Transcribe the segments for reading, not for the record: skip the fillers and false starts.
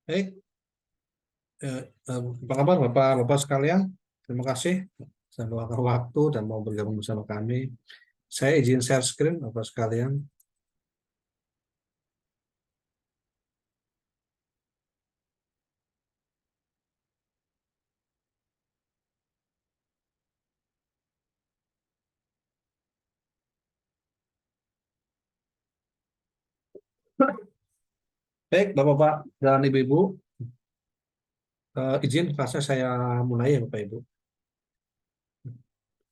Baik, apa kabar Bapak-Bapak sekalian? Terima kasih sudah meluangkan waktu dan mau bergabung bersama kami. Saya izin share screen Bapak sekalian. Baik, Bapak-Bapak dan Ibu-Ibu, izin kelasnya saya mulai ya Bapak Ibu.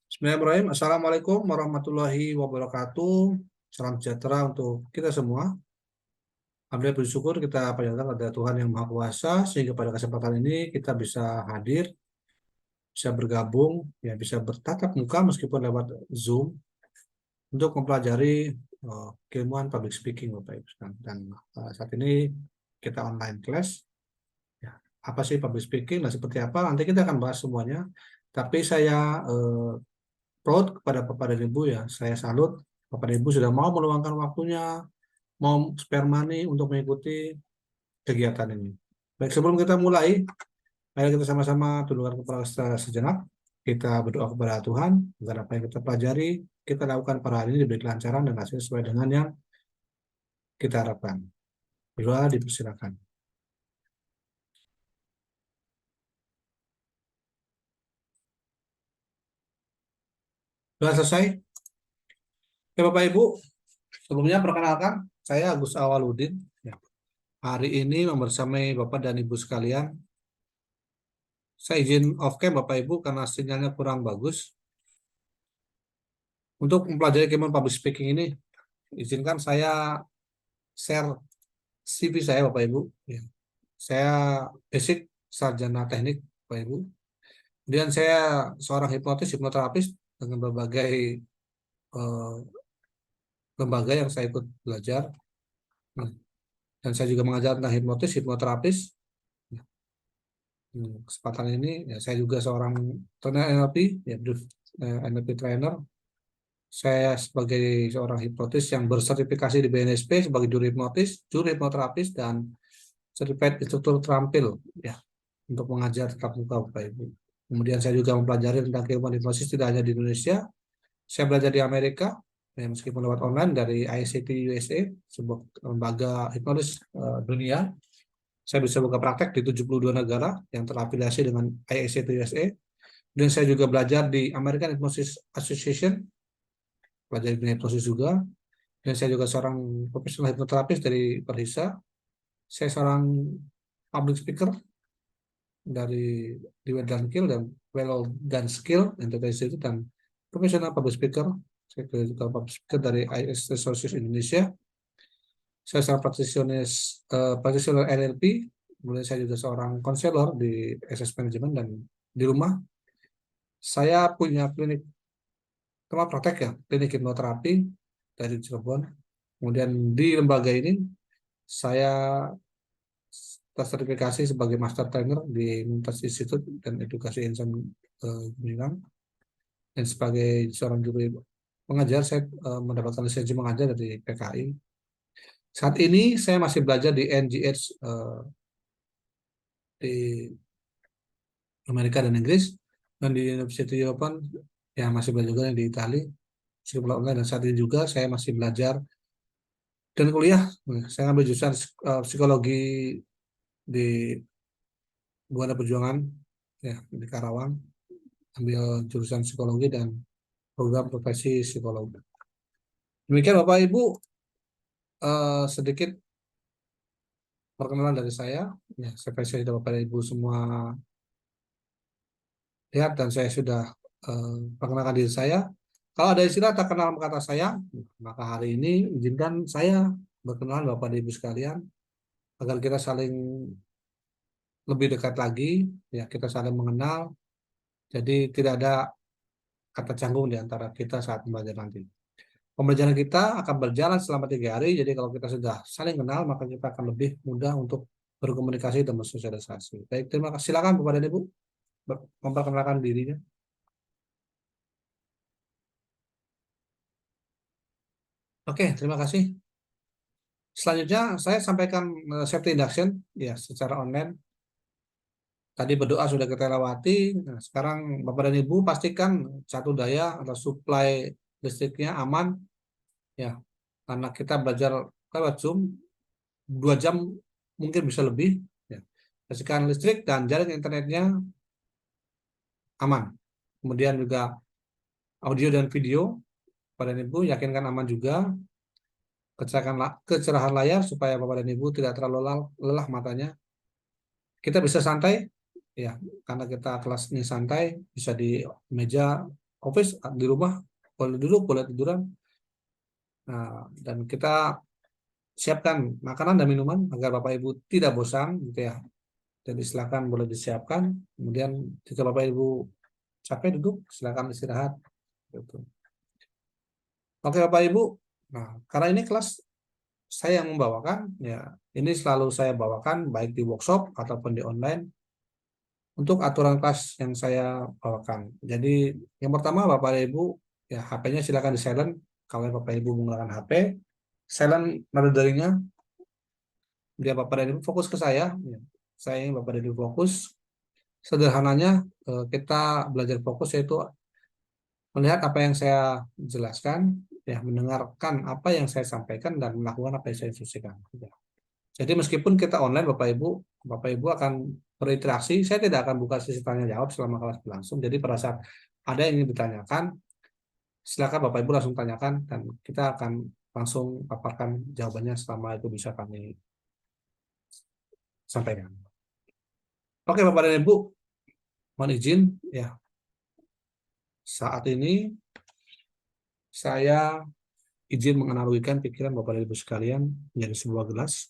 Bismillahirrahmanirrahim. Assalamualaikum warahmatullahi wabarakatuh. Salam sejahtera untuk kita semua. Alhamdulillah bersyukur kita panjatkan pada Tuhan yang Maha Kuasa sehingga pada kesempatan ini kita bisa hadir, bisa bergabung, ya bisa bertatap muka meskipun lewat Zoom untuk mempelajari keilmuan public speaking Bapak Ibu sekalian. Dan saat ini kita online class. Ya, apa sih public speaking dan seperti apa? Nanti kita akan bahas semuanya. Tapi saya proud kepada Bapak dan Ibu ya. Saya salut Bapak dan Ibu sudah mau meluangkan waktunya, mau spare money untuk mengikuti kegiatan ini. Baik, sebelum kita mulai, mari kita sama-sama tundukkan kepala sejenak. Kita berdoa kepada Tuhan agar apa yang kita pelajari, kita lakukan pada hari ini diberi kelancaran dan hasil sesuai dengan yang kita harapkan. Bila dipersilakan. Sudah selesai? Ya Bapak Ibu, sebelumnya perkenalkan, saya Agus Awaludin. Ya. Hari ini membersamai Bapak dan Ibu sekalian. Saya izin off cam Bapak Ibu karena sinyalnya kurang bagus. Untuk mempelajari keilmuan public speaking ini, izinkan saya share CV saya Bapak Ibu. Ya. Saya basic sarjana teknik Bapak Ibu. Kemudian saya seorang hipnoterapis dengan berbagai eh, lembaga yang saya ikut belajar. Nah, dan saya juga mengajar tentang hipnoterapis. Kesempatan ini ya, saya juga seorang trainer NLP, ya, NLP trainer. Saya sebagai seorang hipnotis yang bersertifikasi di BNSP sebagai juru hipnoterapis dan certified instruktur terampil ya untuk mengajar tatap muka Bapak Ibu. Kemudian saya juga mempelajari tentang keilmuan hipnosis tidak hanya di Indonesia. Saya belajar di Amerika, ya, meskipun lewat online dari ICT USA, sebuah lembaga hipnotis dunia. Saya bisa buka praktek di 72 negara yang terafiliasi dengan IACT USA. Dan saya juga belajar di American Hypnosis Association, belajar di hipnosis juga. Dan saya juga seorang profesional hipnoterapis dari Perhisa. Saya seorang public speaker dari di Kill dan Well dan Skill Enterprise itu dan profesional public speaker. Saya juga public speaker dari IS Association Indonesia. Saya seorang practitioner NLP. Kemudian saya juga seorang konselor di SS Management dan di rumah saya punya klinik tempat praktek ya, klinik hipnoterapi dari Cirebon. Kemudian di lembaga ini saya tersertifikasi sebagai master trainer di Universitas Institute dan Edukasi Insan Gemilang. Dan sebagai seorang juru pengajar, saya mendapatkan lisensi mengajar dari PKI. Saat ini saya masih belajar di NGH di Amerika dan Inggris, dan di University Open ya masih belajar juga di Italia, meskipun online. Dan saat ini juga saya masih belajar dan kuliah. Saya ambil jurusan psikologi di Buana Perjuangan ya di Karawang, ambil jurusan psikologi dan program profesi psikologi. Demikian Bapak Ibu, sedikit perkenalan dari saya. Ya, saya sudah Bapak Ibu semua lihat dan saya sudah perkenalkan diri saya. Kalau ada istilah tak kenal kata saya, maka hari ini izinkan saya berkenalan Bapak dan Ibu sekalian agar kita saling lebih dekat lagi, ya kita saling mengenal. Jadi tidak ada kata canggung di antara kita saat belajar nanti. Pembelajaran kita akan berjalan selama 3 hari. Jadi kalau kita sudah saling kenal, maka kita akan lebih mudah untuk berkomunikasi dan bersosialisasi. Baik, terima kasih. Silakan Bapak dan Ibu memperkenalkan dirinya. Oke, terima kasih. Selanjutnya saya sampaikan safety induction ya secara online. Tadi berdoa sudah kita lewati. Nah, sekarang Bapak dan Ibu pastikan satu daya atau supply listriknya aman ya. Karena kita belajar lewat Zoom 2 jam mungkin bisa lebih ya. Pastikan listrik dan jaringan internetnya aman. Kemudian juga audio dan video Bapak dan Ibu yakinkan aman juga. Kecerahan layar supaya Bapak dan Ibu tidak terlalu lelah matanya. Kita bisa santai ya, karena kita kelasnya santai, bisa di meja office di rumah, boleh duduk, boleh tiduran. Nah, dan kita siapkan makanan dan minuman agar Bapak Ibu tidak bosan gitu ya. Jadi silakan boleh disiapkan. Kemudian jika Bapak Ibu capek duduk, silakan istirahat gitu. Oke Bapak Ibu. Nah, karena ini kelas saya yang membawakan ya, ini selalu saya bawakan baik di workshop ataupun di online untuk aturan kelas yang saya bawakan. Jadi yang pertama Bapak dan Ibu ya HP-nya silakan di silent. Kalau Bapak Ibu menggunakan HP, silent nada deringnya, biar Bapak dan Ibu fokus ke saya. Ya. Saya ingin Bapak dan Ibu fokus. Sederhananya kita belajar fokus yaitu melihat apa yang saya jelaskan, ya mendengarkan apa yang saya sampaikan dan melakukan apa yang saya instruksikan. Ya. Jadi meskipun kita online Bapak Ibu akan berinteraksi, saya tidak akan buka sesi tanya jawab selama kelas berlangsung. Jadi pada saat ada yang ingin ditanyakan, silakan Bapak Ibu langsung tanyakan dan kita akan langsung paparkan jawabannya selama itu bisa kami sampaikan. Oke Bapak dan Ibu, mohon izin ya. Saat ini saya izin menganalogikan pikiran Bapak dan Ibu sekalian menjadi sebuah gelas,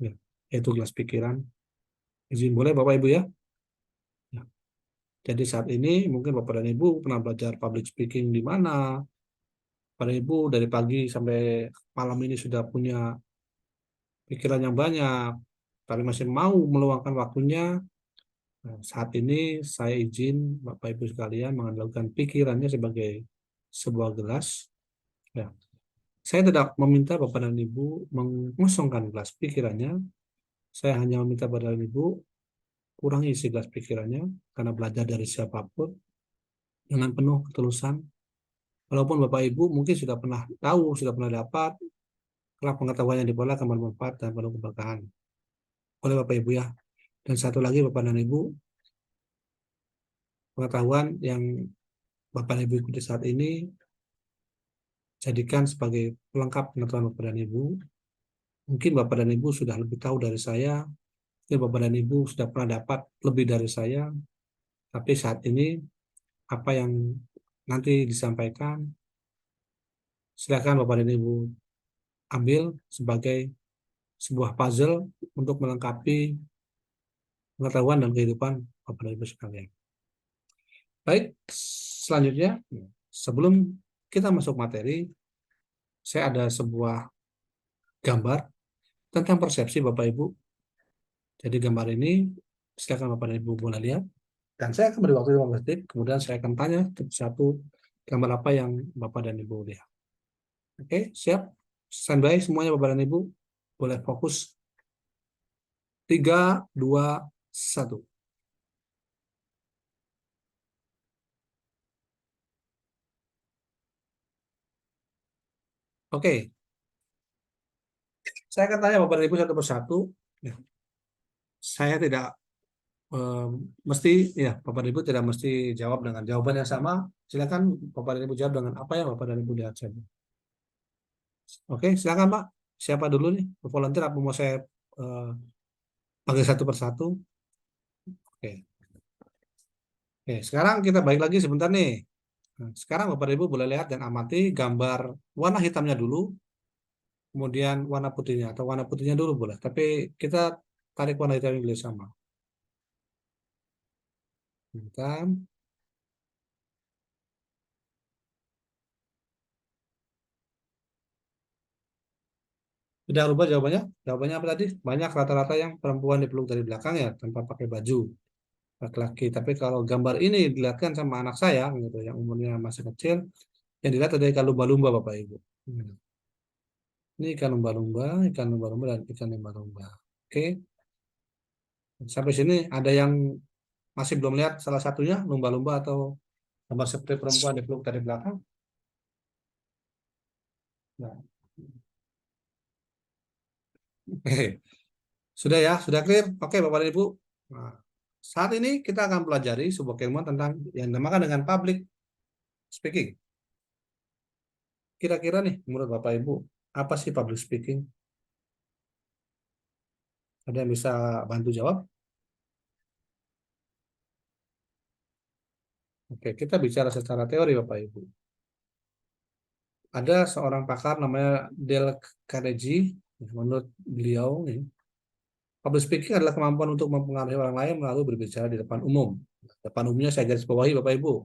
ya, yaitu gelas pikiran. Izin boleh Bapak Ibu ya? Ya. Jadi saat ini mungkin Bapak dan Ibu pernah belajar public speaking di mana, Bapak dan Ibu dari pagi sampai malam ini sudah punya pikiran yang banyak, tapi masih mau meluangkan waktunya. Nah, saat ini saya izin Bapak Ibu sekalian menganalogkan pikirannya sebagai sebuah gelas. Ya. Saya tidak meminta Bapak dan Ibu mengosongkan gelas pikirannya. Saya hanya meminta Bapak dan Ibu kurangi isi gelas pikirannya karena belajar dari siapapun dengan penuh ketulusan. Walaupun Bapak Ibu mungkin sudah pernah tahu, sudah pernah dapat, karena pengetahuan yang diperoleh akan bermanfaat dan penuh keberkahan. Oleh Bapak Ibu ya. Dan satu lagi Bapak dan Ibu, pengetahuan yang Bapak dan Ibu ikuti saat ini, jadikan sebagai pelengkap pengetahuan Bapak dan Ibu. Mungkin Bapak dan Ibu sudah lebih tahu dari saya, mungkin Bapak dan Ibu sudah pernah dapat lebih dari saya, tapi saat ini apa yang nanti disampaikan, silakan Bapak dan Ibu ambil sebagai sebuah puzzle untuk melengkapi pengetahuan dan kehidupan Bapak dan Ibu sekalian. Baik, selanjutnya sebelum kita masuk materi, saya ada sebuah gambar tentang persepsi Bapak Ibu. Jadi gambar ini silakan Bapak dan Ibu boleh lihat. Dan saya akan beri waktu 15 detik, kemudian saya akan tanya satu gambar apa yang Bapak dan Ibu lihat. Oke, siap? Standby semuanya Bapak dan Ibu. Boleh fokus. 3, 2, 1. Oke, saya akan tanya Bapak dan Ibu satu persatu. Ya, saya tidak mesti, ya Bapak dan Ibu tidak mesti jawab dengan jawaban yang sama. Silakan Bapak dan Ibu jawab dengan apa yang Bapak dan Ibu lihat saja. Oke, silakan Pak. Siapa dulu nih? Volunteer apa mau saya eh, panggil satu persatu? Oke. Oke, sekarang kita balik lagi sebentar nih. Nah, sekarang Bapak Ibu boleh lihat dan amati gambar warna hitamnya dulu, kemudian warna putihnya atau warna putihnya dulu boleh. Tapi kita tarik warna hitamnya dulu sama. Hitam. Sudah rubah jawabannya? Jawabannya apa tadi? Banyak rata-rata yang perempuan dipeluk dari belakang ya tanpa pakai baju laki-laki. Tapi kalau gambar ini dilihatkan sama anak saya gitu yang umurnya masih kecil, yang dilihat ada ikan lumba-lumba Bapak Ibu. Hmm. Ini ikan lumba-lumba, dan ikan lumba-lumba. Oke, sampai sini ada yang masih belum lihat salah satunya lumba-lumba atau gambar seperti perempuan dipeluk dari belakang? Nah. Sudah ya, sudah clear. Oke, Bapak dan Ibu. Nah, saat ini kita akan pelajari sebuah keilmuan tentang yang dinamakan dengan public speaking. Kira-kira nih, menurut Bapak Ibu, apa sih public speaking? Ada yang bisa bantu jawab? Oke, kita bicara secara teori, Bapak Ibu. Ada seorang pakar namanya Dale Carnegie. Menurut beliau, nih, public speaking adalah kemampuan untuk mempengaruhi orang lain melalui berbicara di depan umum. Depan umumnya saya garis bawahi, Bapak Ibu.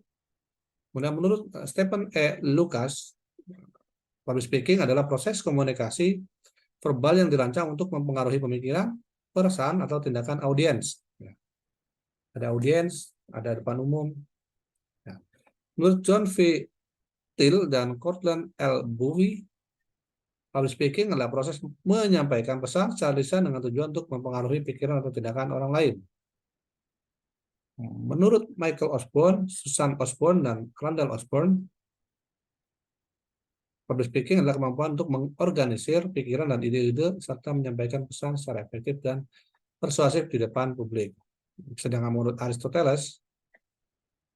Kemudian menurut Stephen Lucas, public speaking adalah proses komunikasi verbal yang dirancang untuk mempengaruhi pemikiran, perasaan, atau tindakan audiens. Ya, ada audiens, ada depan umum. Ya. Menurut John V. Till dan Cortland L. Bowie, public speaking adalah proses menyampaikan pesan secara lisan dengan tujuan untuk mempengaruhi pikiran atau tindakan orang lain. Menurut Michael Osborne, Susan Osborne, dan Randall Osborne, public speaking adalah kemampuan untuk mengorganisir pikiran dan ide-ide serta menyampaikan pesan secara efektif dan persuasif di depan publik. Sedangkan menurut Aristoteles,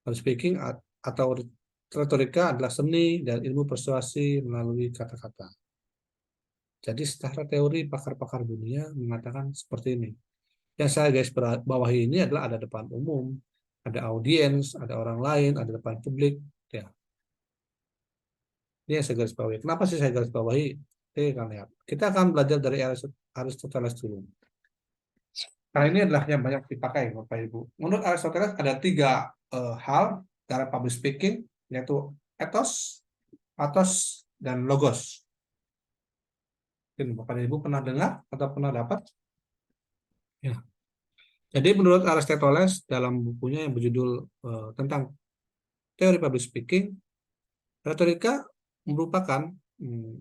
public speaking atau retorika adalah seni dan ilmu persuasi melalui kata-kata. Jadi secara teori pakar-pakar dunia mengatakan seperti ini. Yang saya guys bawahi ini adalah ada depan umum, ada audiens, ada orang lain, ada depan publik. Ya, ini yang saya garis bawahi. Kenapa sih saya garis bawahi? Oke, kan lihat. Kita akan belajar dari Aristoteles dulu. Nah, ini adalah yang banyak dipakai, Bapak Ibu. Menurut Aristoteles ada tiga hal dalam public speaking, yaitu ethos, pathos, dan logos. Mungkin Bapak dan Ibu pernah dengar atau pernah dapat? Ya. Jadi menurut Aristoteles dalam bukunya yang berjudul tentang teori public speaking, retorika merupakan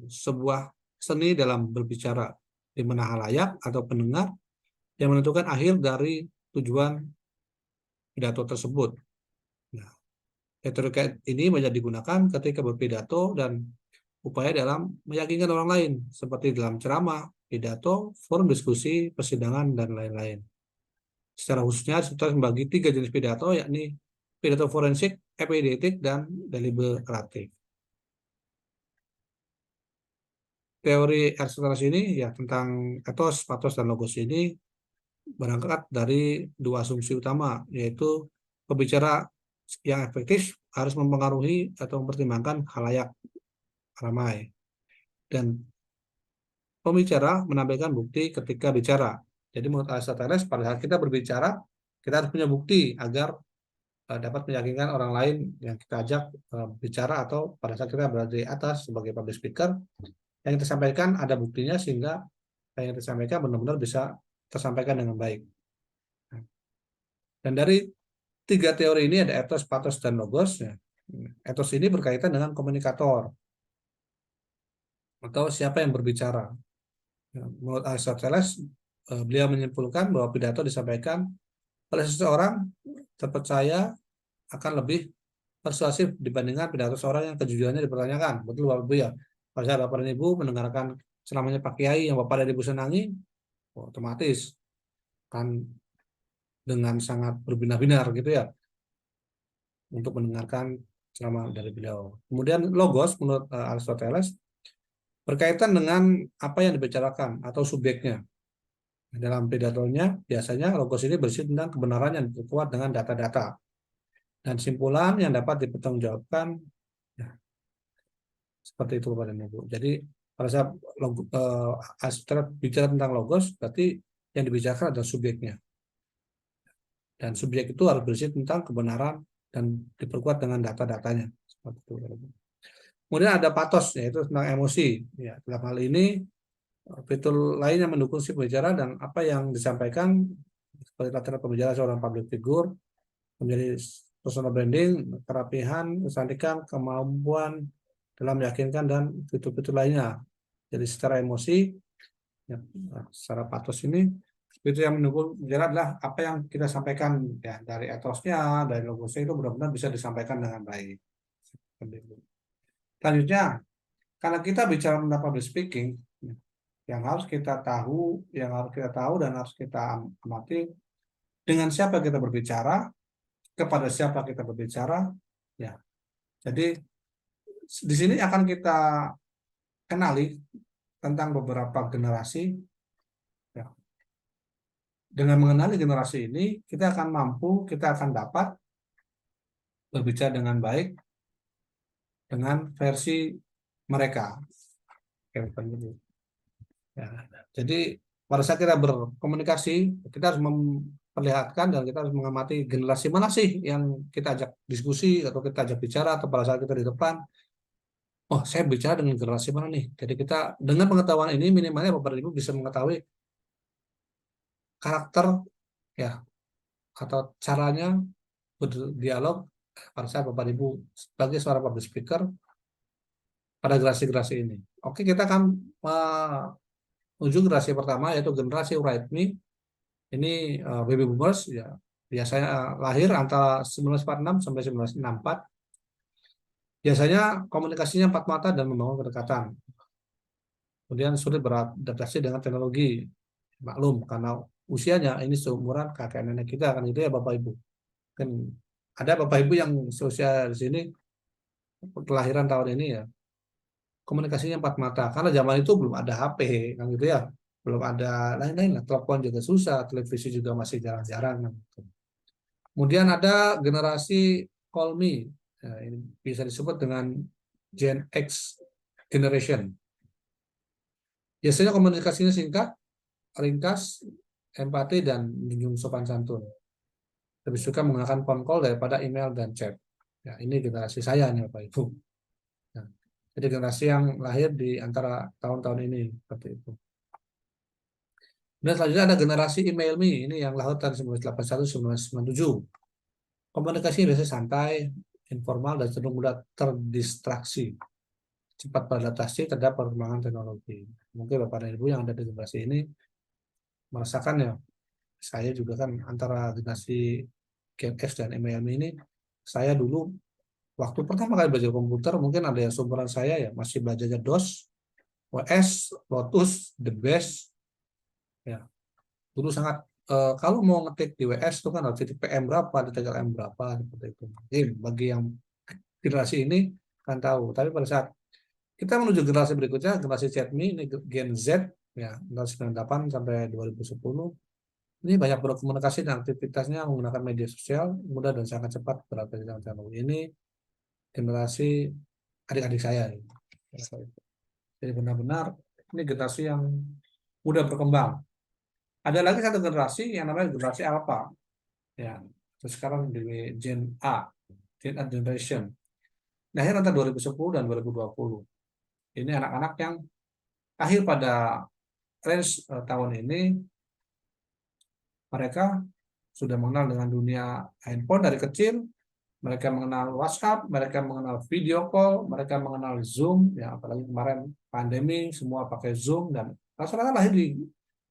sebuah seni dalam berbicara, di mana halayak atau pendengar yang menentukan akhir dari tujuan pidato tersebut. Nah, retorika ini banyak digunakan ketika berpidato dan upaya dalam meyakinkan orang lain, seperti dalam ceramah, pidato, forum diskusi, persidangan, dan lain-lain. Secara khususnya, Aristoteles membagi tiga jenis pidato, yakni pidato forensik, epidetik, dan deliberatif. Teori Aristoteles ini ya tentang ethos, pathos, dan logos ini berangkat dari dua asumsi utama, yaitu pembicara yang efektif harus mempengaruhi atau mempertimbangkan khalayak ramai, dan pembicara menampilkan bukti ketika bicara. Jadi menurut Aristoteles, pada saat kita berbicara, kita harus punya bukti agar dapat meyakinkan orang lain yang kita ajak bicara, atau pada saat kita berada di atas sebagai public speaker, yang kita sampaikan ada buktinya sehingga yang kita sampaikan benar-benar bisa tersampaikan dengan baik. Dan dari tiga teori ini ada ethos, pathos, dan logos. Ethos ini berkaitan dengan komunikator atau siapa yang berbicara. Menurut Aristoteles, beliau menyimpulkan bahwa pidato disampaikan oleh seseorang terpercaya akan lebih persuasif dibandingkan pidato seorang yang kejujurannya dipertanyakan. Betul Bapak Ibu ya? Pada saat Bapak dan Ibu mendengarkan ceramahnya Pak Kiai yang Bapak dan Ibu senangi, otomatis kan dengan sangat berbinar-binar gitu ya untuk mendengarkan ceramah dari beliau. Kemudian logos menurut Aristoteles berkaitan dengan apa yang dibicarakan atau subjeknya. Dalam pidatonya, biasanya logos ini berisi tentang kebenaran yang diperkuat dengan data-data dan simpulan yang dapat dipertanggungjawabkan. Ya, seperti itu Bapak dan Ibu. Jadi pada saat bicara tentang logos, berarti yang dibicarakan adalah subjeknya. Dan subjek itu harus berisi tentang kebenaran dan diperkuat dengan data-datanya. Seperti itu. Kemudian ada pathos, yaitu tentang emosi. Ya, dalam hal ini fitur lain yang mendukung si pembicara dan apa yang disampaikan, seperti latar pembicara seorang public figure, menjadi personal branding, kerapihan, kecantikan, kemampuan dalam meyakinkan, dan fitur-fitur lainnya Jadi secara emosi, ya, secara patos ini, itu yang mendukung jelas adalah apa yang kita sampaikan ya dari etosnya, dari logosnya itu benar-benar bisa disampaikan dengan baik. Selanjutnya, karena kita bicara tentang public speaking, yang harus kita tahu dan harus kita amati dengan siapa kita berbicara, kepada siapa kita berbicara, ya. Jadi di sini akan kita kenali tentang beberapa generasi. Ya. Dengan mengenali generasi ini, kita akan dapat berbicara dengan baik dengan versi mereka. Ya. Jadi pada saat kita berkomunikasi, kita harus memperlihatkan dan kita harus mengamati generasi mana sih yang kita ajak diskusi atau kita ajak bicara atau pada saat kita di depan. Oh, saya bicara dengan generasi mana nih? Jadi kita dengan pengetahuan ini minimalnya Bapak Ibu bisa mengetahui karakter ya atau caranya berdialog pada saat Bapak Ibu sebagai seorang public speaker pada generasi-generasi ini. Oke, kita akan menuju generasi pertama yaitu generasi Write Me. Ini baby boomers ya. Biasanya lahir antara 1946 sampai 1964. Biasanya komunikasinya empat mata dan membangun kedekatan. Kemudian sulit beradaptasi dengan teknologi. Maklum karena usianya ini seumuran kakek nenek kita kan gitu ya Bapak Ibu. Kan ada Bapak Ibu yang seusia di sini kelahiran tahun ini ya. Komunikasinya empat mata karena zaman itu belum ada HP kan gitu ya. Belum ada lain-lain lah. Telepon juga susah, televisi juga masih jarang-jarang kan. Kemudian ada generasi Call Me. Nah, ini bisa disebut dengan Gen X Generation. Biasanya komunikasinya singkat, ringkas, empati, dan junjung sopan santun. Lebih suka menggunakan phone call daripada email dan chat. Ya, ini generasi saya nih Bapak Ibu. Nah, jadi generasi yang lahir di antara tahun-tahun ini seperti itu. Dan selanjutnya ada generasi email me, ini yang lahir tahun 1981-1997. Komunikasi biasanya santai, informal, dan cenderung mudah terdistraksi. Cepat beradaptasi terhadap perkembangan teknologi. Mungkin Bapak dan Ibu yang ada di generasi ini merasakan ya, saya juga kan antara generasi Gen X dan MLM ini, saya dulu waktu pertama kali belajar komputer, mungkin ada yang seumuran saya ya, masih belajarnya DOS, OS, Lotus, The Best, ya. Dulu sangat, kalau mau ngetik di WS itu kan harus titik PM berapa, titik M berapa, seperti itu. Jadi bagi yang generasi ini kan tahu, tapi pada saat kita menuju generasi berikutnya, generasi Z-Me, ini Gen Z, ya, dari 98 sampai 2010, ini banyak berkomunikasi dan aktivitasnya menggunakan media sosial, mudah dan sangat cepat beradaptasi dengan teknologi. Ini generasi adik-adik saya. Jadi benar-benar ini generasi yang mudah berkembang. Ada lagi satu generasi yang namanya generasi Alpha. Ya, terus sekarang di Gen A, Gen A Generation. Lahir antara 2010 dan 2020. Ini anak-anak yang lahir pada range tahun ini, mereka sudah mengenal dengan dunia handphone dari kecil, mereka mengenal WhatsApp, mereka mengenal video call, mereka mengenal Zoom, ya apalagi kemarin pandemi semua pakai Zoom dan rata-rata lahir di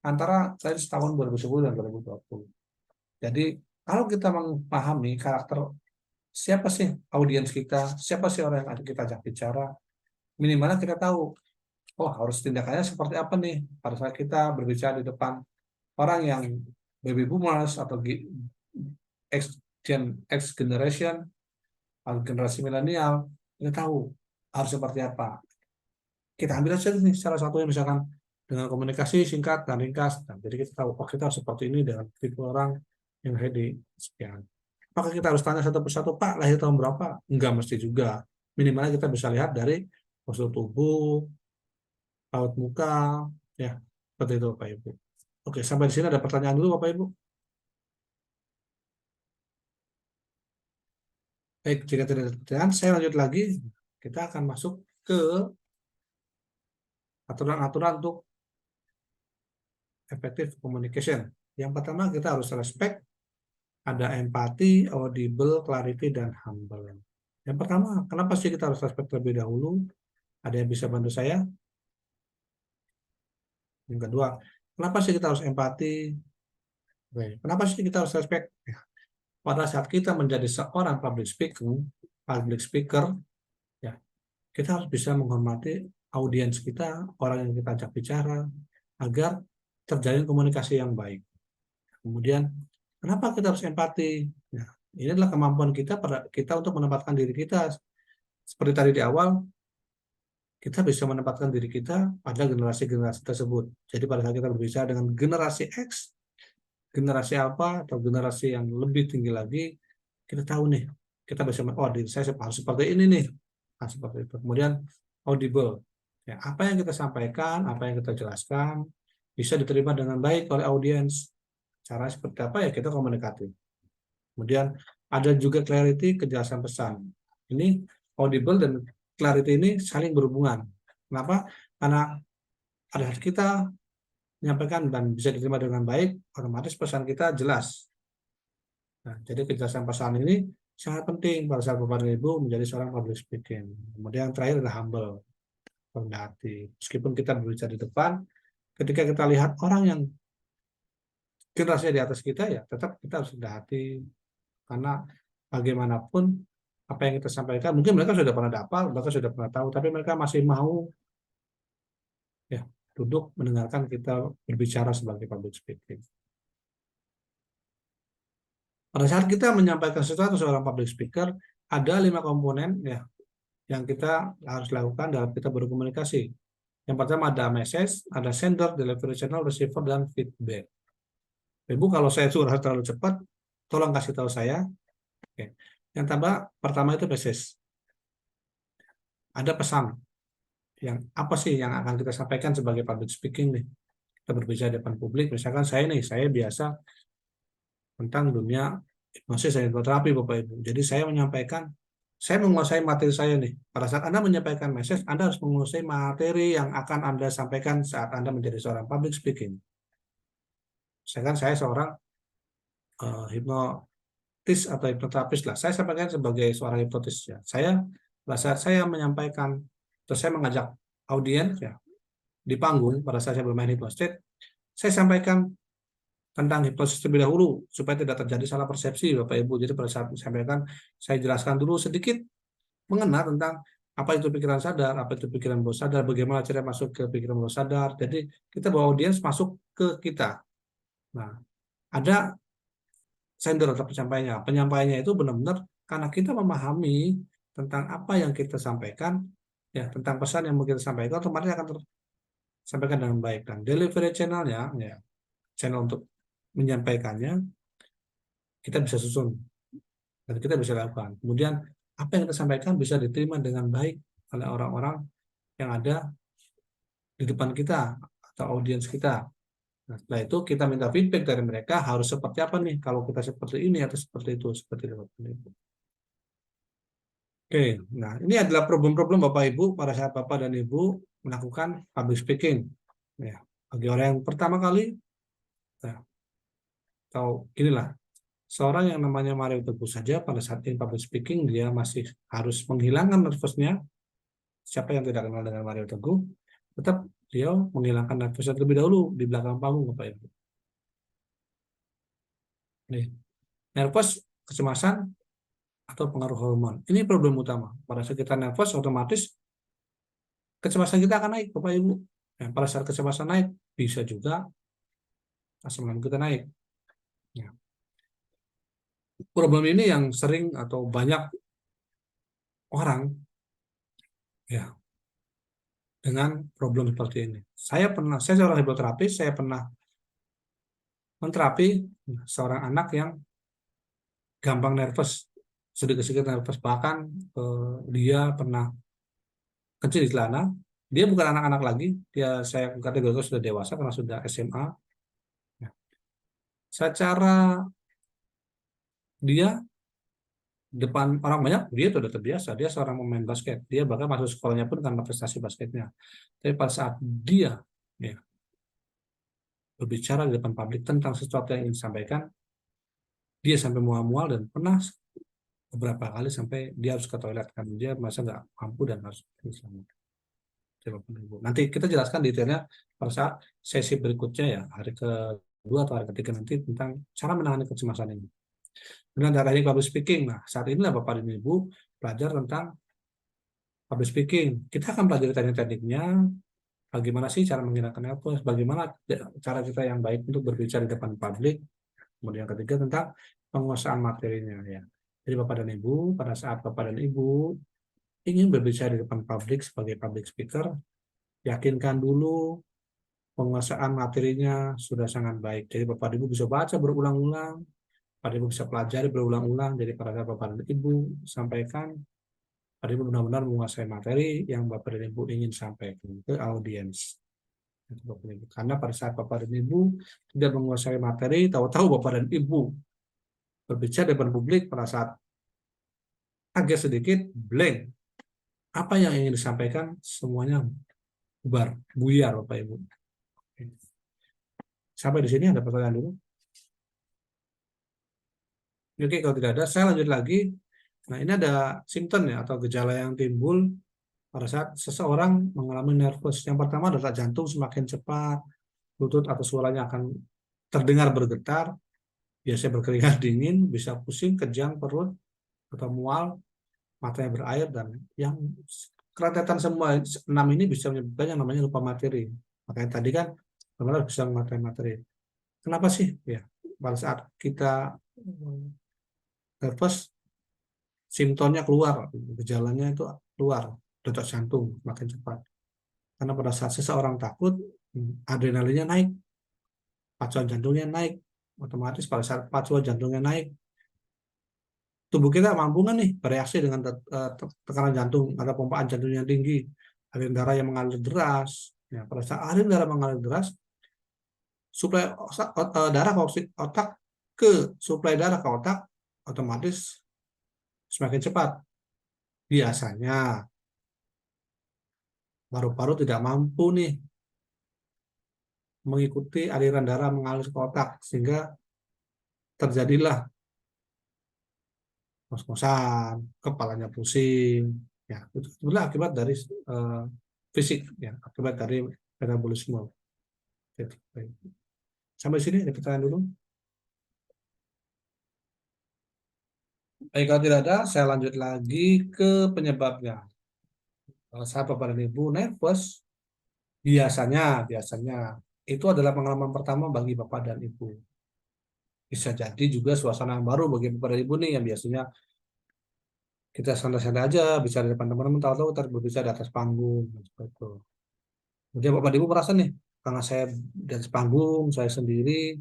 antara tahun 2010 dan 2020. Jadi kalau kita memahami karakter siapa sih audiens kita, siapa sih orang yang kita ajak bicara, minimalnya kita tahu, oh harus tindakannya seperti apa nih pada saat kita berbicara di depan orang yang baby boomers atau X generation atau generasi milenial, kita tahu harus seperti apa. Kita ambil saja nih salah satunya misalkan dengan komunikasi singkat dan ringkas. Nah, jadi kita tahu, oh kita harus seperti ini dengan tipe orang yang heady sekian. Maka kita harus tanya satu persatu, Pak lahir tahun berapa? Enggak mesti juga. Minimalnya kita bisa lihat dari postur tubuh, raut muka, ya seperti itu Bapak Ibu. Oke, sampai di sini ada pertanyaan dulu Bapak Ibu. Baik, jika tidak ada pertanyaan, saya lanjut lagi. Kita akan masuk ke aturan-aturan untuk effective communication. Yang pertama kita harus respect, ada empati, audible, clarity, dan humble. Yang pertama, kenapa sih kita harus respect terlebih dahulu? Ada yang bisa bantu saya? Yang kedua, kenapa sih kita harus empati? Kenapa sih kita harus respect? Ya, pada saat kita menjadi seorang public speaker, ya, kita harus bisa menghormati audiens kita, orang yang kita ajak bicara, agar terjalin komunikasi yang baik. Kemudian, kenapa kita harus empati? Ya, ini adalah kemampuan kita kita untuk menempatkan diri kita. Seperti tadi di awal, kita bisa menempatkan diri kita pada generasi-generasi tersebut. Jadi pada saat kita berbicara dengan generasi X, generasi apa, atau generasi yang lebih tinggi lagi, kita tahu nih, kita bisa, oh diri saya harus seperti ini nih. Nah, seperti itu. Kemudian audible. Ya, apa yang kita sampaikan, apa yang kita jelaskan, bisa diterima dengan baik oleh audiens. Cara seperti apa ya kita komunikatif. Kemudian ada juga clarity, kejelasan pesan. Ini audible dan clarity ini saling berhubungan. Kenapa? Karena pada saat kita menyampaikan dan bisa diterima dengan baik, otomatis pesan kita jelas. Nah, jadi kejelasan pesan ini sangat penting pada saat Bapak dan Ibu menjadi seorang public speaking. Kemudian yang terakhir adalah humble, rendah hati. Meskipun kita berbicara di depan, ketika kita lihat orang yang generasinya di atas kita, ya tetap kita harus rendah hati. Karena bagaimanapun apa yang kita sampaikan, mungkin mereka sudah pernah dapat, mereka sudah pernah tahu, tapi mereka masih mau ya duduk mendengarkan kita berbicara sebagai public speaking. Pada saat kita menyampaikan sesuatu seorang public speaker, ada 5 komponen ya yang kita harus lakukan dalam kita berkomunikasi. Yang pertama ada message, ada sender, delivery channel, receiver, dan feedback. Ibu, kalau saya sudah terlalu cepat, tolong kasih tahu saya. Oke. Yang pertama itu message. Ada pesan. Yang apa sih yang akan kita sampaikan sebagai public speaking nih? Kita berbicara di depan publik, misalkan saya biasa tentang dunia hipnosis dan hipnoterapi Bapak Ibu. Jadi saya menyampaikan, saya menguasai materi saya nih. Pada saat Anda menyampaikan message, Anda harus menguasai materi yang akan Anda sampaikan saat Anda menjadi seorang public speaking. Misalkan saya seorang hipnotis atau hipnoterapis lah. Saya sampaikan sebagai seorang hipnotis ya. Pada saat saya menyampaikan, atau saya mengajak audiens ya di panggung pada saat saya bermain hipnosis, saya sampaikan tentang hipnosis terlebih dahulu supaya tidak terjadi salah persepsi Bapak Ibu. Jadi pada saat sampaikan, saya jelaskan dulu sedikit mengenal tentang apa itu pikiran sadar, apa itu pikiran bawah sadar, bagaimana cara masuk ke pikiran bawah sadar. Jadi kita bawa audiens masuk ke kita. Nah, ada sender atau penyampainya. Penyampaiannya itu benar-benar karena kita memahami tentang apa yang kita sampaikan, ya tentang pesan yang mau kita sampaikan, otomatis akan tersampaikan dengan baik. Dan delivery channelnya, ya channel untuk menyampaikannya, kita bisa susun dan kita bisa lakukan. Kemudian apa yang kita sampaikan bisa diterima dengan baik oleh orang-orang yang ada di depan kita atau audiens kita. Nah, setelah itu kita minta feedback dari mereka harus seperti apa nih kalau kita seperti ini atau seperti itu. Oke, nah ini adalah problem-problem Bapak Ibu pada saat Bapak dan Ibu melakukan public speaking. Ya, bagi orang yang pertama kali, ya, atau inilah seorang yang namanya Mario Teguh saja pada saat ini public speaking dia masih harus menghilangkan nervousnya. Siapa yang tidak kenal dengan Mario Teguh, tetap dia menghilangkan nervousnya terlebih dahulu di belakang panggung Bapak Ibu. Nih, nervous, kecemasan, atau pengaruh hormon. Ini problem utama. Pada saat kita nervous, otomatis kecemasan kita akan naik, Bapak Ibu. Dan pada saat kecemasan naik, bisa juga asam lambung kita naik. Ya. Problem ini yang sering atau banyak orang ya dengan problem seperti ini. Saya seorang hipnoterapis, saya pernah menterapi seorang anak yang gampang nervous, sedikit-sedikit nervous. Bahkan dia pernah kecil di celana. Dia bukan anak-anak lagi, saya kategorikan sudah dewasa karena sudah SMA. Ya. Secara dia depan orang banyak, dia sudah terbiasa. Dia seorang pemain basket. Dia bahkan masuk sekolahnya pun karena prestasi basketnya. Tapi pada saat dia ya, berbicara di depan publik tentang sesuatu yang ingin disampaikan, dia sampai mual-mual dan pernah beberapa kali sampai dia harus ke toilet kan dia merasa nggak mampu dan harus diselamatkan. Nanti kita jelaskan detailnya pada saat sesi berikutnya ya, hari kedua atau hari ketiga nanti tentang cara menangani kecemasan ini. Kemudian ada teknik public speaking. Nah, saat inilah Bapak dan Ibu belajar tentang public speaking. Kita akan belajar teknik-tekniknya, bagaimana sih cara menggunakan nervous, bagaimana cara kita yang baik untuk berbicara di depan publik. Kemudian yang ketiga tentang penguasaan materinya ya. Jadi Bapak dan Ibu, pada saat Bapak dan Ibu ingin berbicara di depan publik sebagai public speaker, yakinkan dulu penguasaan materinya sudah sangat baik. Jadi Bapak dan Ibu bisa baca berulang-ulang, Bapak dan Ibu bisa pelajari berulang-ulang. Jadi pada saat Bapak dan Ibu sampaikan, Bapak dan Ibu benar-benar menguasai materi yang Bapak dan Ibu ingin sampaikan ke audiens. Karena pada saat Bapak dan Ibu tidak menguasai materi, tahu-tahu Bapak dan Ibu berbicara di depan publik pada saat agak sedikit blank. Apa yang ingin disampaikan semuanya bubar, buyar Bapak Ibu. Sampai di sini ada pertanyaan dulu. Oke, kalau tidak ada, saya lanjut lagi. Nah, ini ada simptom ya atau gejala yang timbul pada saat seseorang mengalami nervous. Yang pertama adalah jantung semakin cepat, lutut atau suaranya akan terdengar bergetar, biasanya berkeringat dingin, bisa pusing, kejang perut, atau mual, matanya berair, dan yang kerentetan semua 6 ini bisa menyebabkan yang namanya lupa materi. Makanya tadi kan benar bisa materi. Kenapa sih? Ya, pada saat kita nervous, simptomnya keluar, gejalanya itu keluar, detak jantung makin cepat. Karena pada saat seseorang takut, adrenalinnya naik, pacuan jantungnya naik, otomatis pada saat pacuan jantungnya naik, tubuh kita mampu nggak nih bereaksi dengan tekanan jantung, ada pompaan jantung yang tinggi, aliran darah yang mengalir deras. Ya, pada saat aliran darah mengalir deras, suplai darah ke otak ke suplai darah ke otak otomatis semakin cepat. Biasanya paru-paru tidak mampu nih mengikuti aliran darah mengalir ke otak, sehingga terjadilah ngos-ngosan, kepalanya pusing. Ya, itu sebenarnya akibat dari fisik, ya, akibat dari metabolisme. Sampai sini ada pertanyaan dulu. Baik, kalau tidak ada, saya lanjut lagi ke penyebabnya. Kalau saya Bapak dan Ibu nervous, biasanya itu adalah pengalaman pertama bagi Bapak dan Ibu. Bisa jadi juga suasana yang baru bagi Bapak dan Ibu nih, yang biasanya kita santai-santai aja bicara di depan teman-teman, tahu-tahu berbicara di atas panggung seperti itu. Kemudian Bapak dan Ibu merasa nih, karena saya di atas panggung, saya sendiri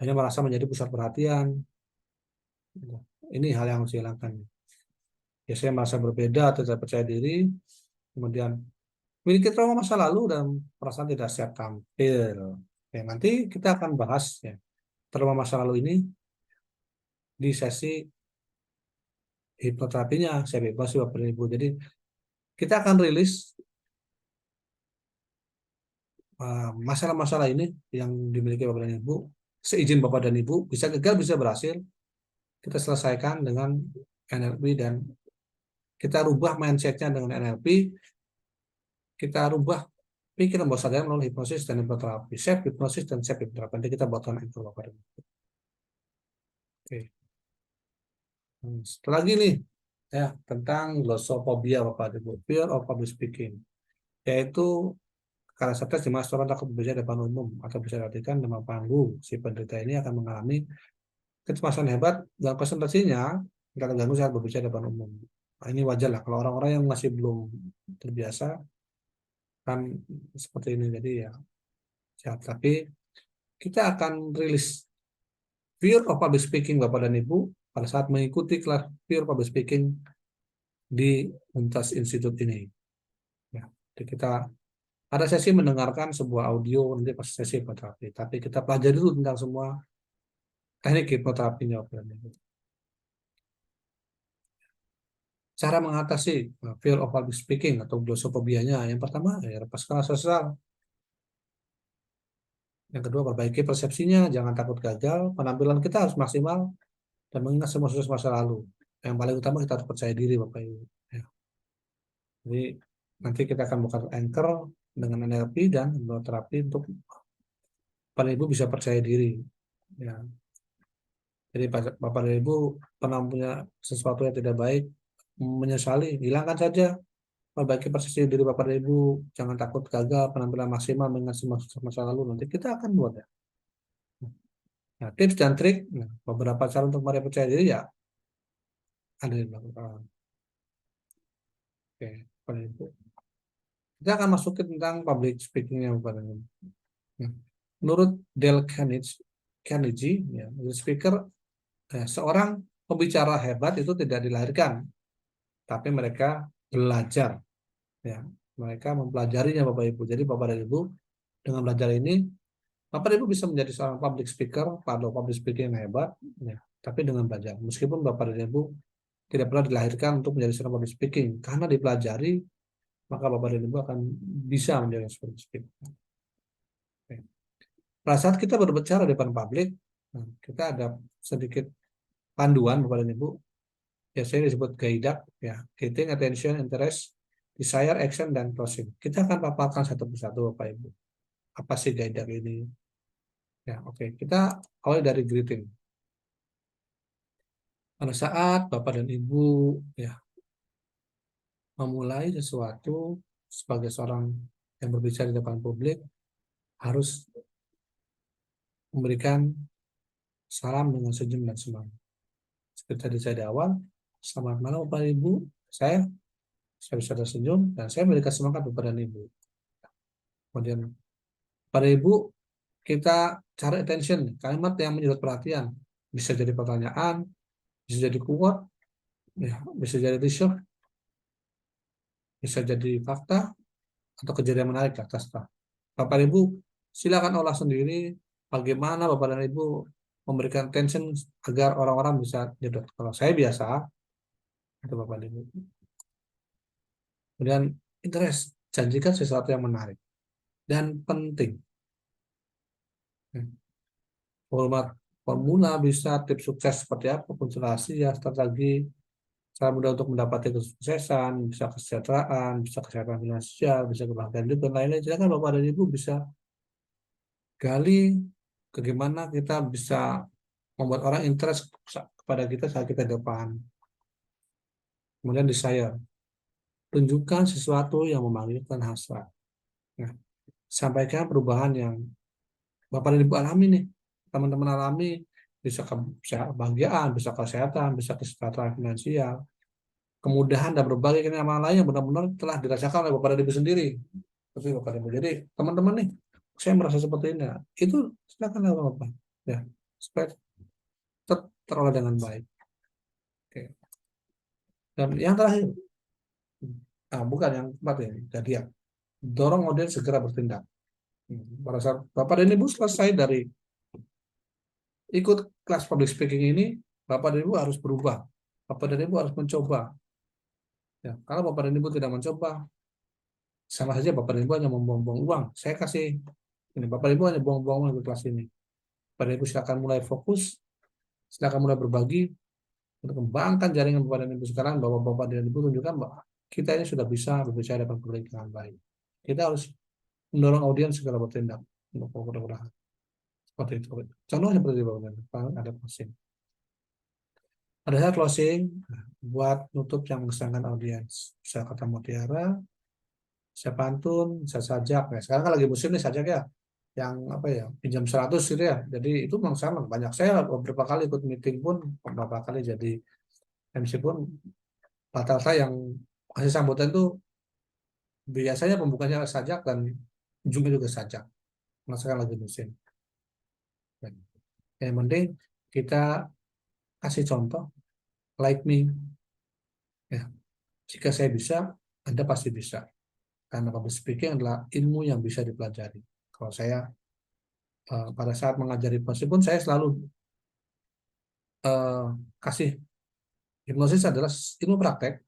hanya merasa menjadi pusat perhatian. Ini hal yang harus dihilangkan. Ya, saya merasa berbeda, tidak percaya diri, kemudian memiliki trauma masa lalu dan perasaan tidak siap tampil. Ya, nanti kita akan bahas ya trauma masa lalu ini di sesi hipnoterapinya. Saya bebas Bapak dan Ibu. Jadi kita akan rilis masalah-masalah ini yang dimiliki Bapak dan Ibu. Seizin Bapak dan Ibu, bisa gagal, bisa berhasil, kita selesaikan dengan NLP, dan kita rubah mindsetnya dengan NLP, kita rubah pikiran bawah sadar melalui hipnosis dan hipnoterapi, self hipnosis dan self hipnoterapi. Nanti kita buatkan itu Bapak dan Ibu. Oke. Setelah lagi nih ya tentang glossophobia Bapak dan Ibu, fear of public speaking, yaitu karena stres di mana seorang takut berbicara di depan umum, atau bisa diartikan nama panggung. Si penderita ini akan mengalami kecemasan hebat dalam presentasinya, nggak terganggu saat berbicara di depan umum. Nah, ini wajar lah kalau orang-orang yang masih belum terbiasa kan seperti ini. Jadi ya, tapi kita akan rilis fear of public speaking Bapak dan Ibu pada saat mengikuti kelas fear of public speaking di Untas Institute ini. Ya, jadi kita ada sesi mendengarkan sebuah audio nanti pas sesi hipnoterapi. Tapi kita pelajari dulu tentang semua teknik hipnoterapinya Bapak dan Ibu. Cara mengatasi fear of public speaking atau glossophobia-nya, yang pertama ya lepaskan rasa sesal. Yang kedua, perbaiki persepsinya, jangan takut gagal. Penampilan kita harus maksimal dan mengingat semua sukses masa lalu. Yang paling utama kita harus percaya diri Bapak Ibu. Ya. Jadi Nanti kita akan buka Anchor dengan NLP dan hipnoterapi untuk Bapak dan Ibu bisa percaya diri. Ya. Jadi Bapak dan Ibu pernah punya sesuatu yang tidak baik, menyesali, hilangkan saja. Perbaiki persepsi diri Bapak dan Ibu. Jangan takut gagal, penampilan maksimal dengan semua masa lalu. Nanti kita akan buat ya. Nah, tips dan trik, nah, beberapa cara untuk meraih percaya diri ya ada di belakang. Oke, Bapak dan Ibu. Kita akan masukin tentang public speaking-nya Bapak dan Ibu. Nah, menurut Dale Carnegie, ya, speaker, seorang pembicara hebat itu tidak dilahirkan, tapi mereka belajar. Ya, mereka mempelajarinya Bapak Ibu. Jadi Bapak dan Ibu dengan belajar ini, Bapak dan Ibu bisa menjadi seorang public speaker atau public speaking yang hebat, ya, tapi dengan belajar. Meskipun Bapak dan Ibu tidak pernah dilahirkan untuk menjadi seorang public speaking, karena dipelajari, maka Bapak dan Ibu akan bisa menjadi public speaking. Oke. Pada saat kita berbicara di depan publik, nah, kita ada sedikit panduan Bapak dan Ibu, biasanya disebut gaidak, ya, getting attention, interest, desire, action, dan closing. Kita akan paparkan satu persatu Bapak Ibu. Apa sih gaidak ini? Ya, oke. Kita awal dari greeting. Pada saat Bapak dan Ibu ya memulai sesuatu sebagai seorang yang berbicara di depan publik, harus memberikan salam dengan senyum dan semangat. Seperti tadi saya di awal, selamat malam Bapak Ibu, saya bisa tersenyum dan saya memberikan semangat kepada Ibu. Kemudian pada Ibu kita cari attention, kalimat yang menyedot perhatian, bisa jadi pertanyaan, bisa jadi quote, ya, bisa jadi t-shirt, bisa jadi fakta atau kejadian menarik atas Bapak Ibu silakan olah sendiri bagaimana Bapak dan Ibu memberikan attention agar orang-orang bisa nyedot. Kalau saya biasa itu Bapak dan Ibu. Kemudian interest, janjikan sesuatu yang menarik dan penting. Format formula bisa tips sukses seperti apa, konsultasi ya, strategi, cara mudah untuk mendapatkan kesuksesan, bisa kesejahteraan, bisa kesehatan finansial, bisa kebahagiaan hidup dan lain-lain. Silakan Bapak dan Ibu bisa gali bagaimana kita bisa membuat orang interest kepada kita saat kita depan. Kemudian desire, tunjukkan sesuatu yang memanggilkan hasrat. Nah, sampaikan perubahan yang Bapak dan Ibu alami nih, teman-teman alami, bisa kebahagiaan, bisa kesehatan, bisa kesejahteraan finansial, kemudahan dan berbagai kenyamanan lain yang benar-benar telah dirasakan oleh Bapak dan Ibu sendiri. Seperti Bapak dan Ibu. Jadi teman-teman nih, saya merasa seperti ini. Itu silakan Bapak, ya, supaya terolah dengan baik. Oke. Dan yang terakhir, bukan yang keempat ya, jadi ya, dorong audiens segera bertindak. Pada saat Bapak dan Ibu selesai dari ikut kelas public speaking ini, Bapak dan Ibu harus berubah. Bapak dan Ibu harus mencoba. Ya, kalau Bapak dan Ibu tidak mencoba, sama saja Bapak dan Ibu hanya membuang-buang uang. Saya kasih ini, Bapak dan Ibu hanya buang-buang uang di kelas ini. Bapak dan Ibu silakan mulai fokus, silakan mulai berbagi, untuk mengembangkan jaringan Bapak dan Ibu sekarang, bahwa Bapak dan Ibu tunjukkan bahwa kita ini sudah bisa berbicara depan publik dengan baik. Kita harus mendorong audiens segera bertindak untuk mudah-mudahan seperti itu. Contohnya seperti itu, ada closing. Pada saat closing, buat nutup yang mengesankan audiens. Bisa kata mutiara, bisa pantun, bisa sajak. Nah, sekarang kan lagi musim nih sajak ya, yang apa ya, pinjam 100 gitu ya. Jadi itu memang sama. Banyak saya beberapa kali ikut meeting pun, beberapa kali jadi MC pun, rata-rata yang kasih sambutan itu biasanya pembukanya sajak dan ujungnya juga sajak. Nah, sekarang lagi musim. Yang penting kita kasih contoh, like me. Ya, jika saya bisa, Anda pasti bisa. Karena public speaking adalah ilmu yang bisa dipelajari. Kalau saya pada saat mengajari meskipun saya selalu uh, kasih hipnosis adalah ilmu praktek.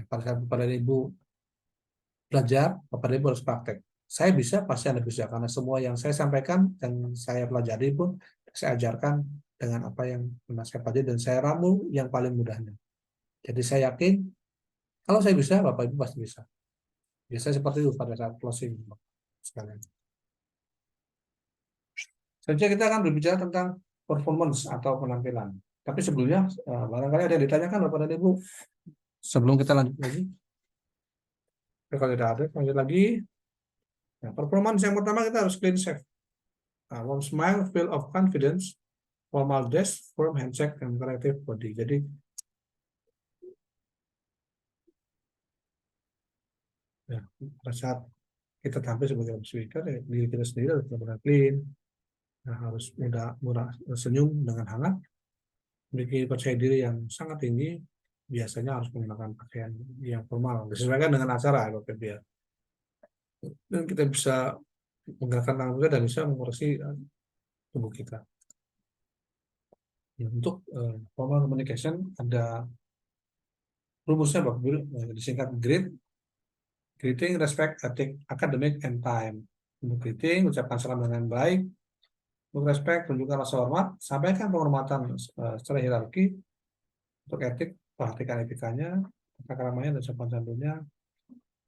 Pada saat pada ibu belajar, pada ibu harus praktek. Saya bisa, pasti Anda bisa. Karena semua yang saya sampaikan dan saya pelajari pun saya ajarkan dengan apa yang pernah saya pelajari dan saya ramu yang paling mudahnya. Jadi saya yakin kalau saya bisa, Bapak Ibu pasti bisa. Biasanya seperti itu pada saat closing sekalian. Selanjutnya kita akan berbicara tentang performance atau penampilan. Tapi sebelumnya, barangkali ada yang ditanyakan Bapak dan Ibu sebelum kita lanjut lagi. Oke, kalau tidak ada, lanjut lagi. Nah, performance yang pertama kita harus clean shave. Warm smile, feel of confidence, formal dress, firm handshake, dan creative body. Jadi, ya, pada saat kita tampil sebagai speaker, ya, diri kita sendiri harus benar-benar clean, nah, harus mudah senyum dengan hangat, memiliki percaya diri yang sangat tinggi, biasanya harus menggunakan pakaian yang formal, disesuaikan dengan acara, biar dan kita bisa menggerakkan tangan kita dan bisa mengoreksi tubuh kita. Ya, untuk formal communication ada rumusnya, Bapak Ibu, disingkat GRIT, greeting, respect, ethic, academic, and time. Untuk greeting, ucapkan salam dengan baik. Untuk respect, tunjukkan rasa hormat. Sampaikan penghormatan secara hierarki. Untuk etik, perhatikan etikanya, tata keramanya dan sopan santunnya.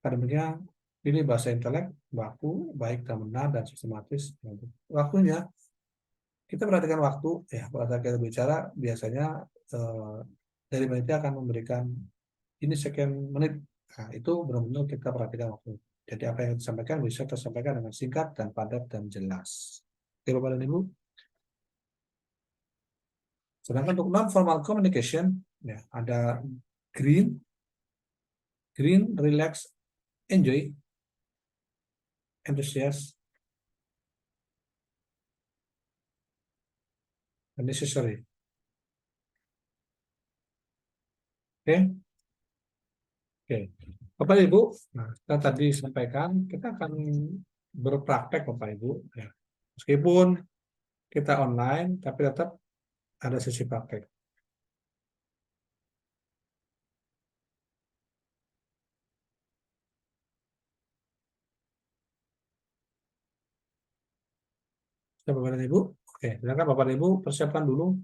Akademiknya, pilih bahasa intelek, baku, baik dan benar, dan sistematis. Waktunya, kita perhatikan waktu. Ya, pada kita bicara, biasanya dari panitia akan memberikan ini sekian menit. Nah, itu benar-benar kita perhatikan waktu. Jadi apa yang disampaikan bisa tersampaikan dengan singkat dan padat dan jelas. Oke, Bapak dan Ibu. Sedangkan untuk non formal communication, ya, ada green, relax, enjoy, enthusiast, and necessary. Oke, oke. Bapak dan Ibu, nah, kita tadi sampaikan kita akan berpraktek Bapak Ibu. Ya. Meskipun kita online, tapi tetap ada sesi praktek. Bapak dan Ibu, oke. Silakan Bapak dan Ibu persiapkan dulu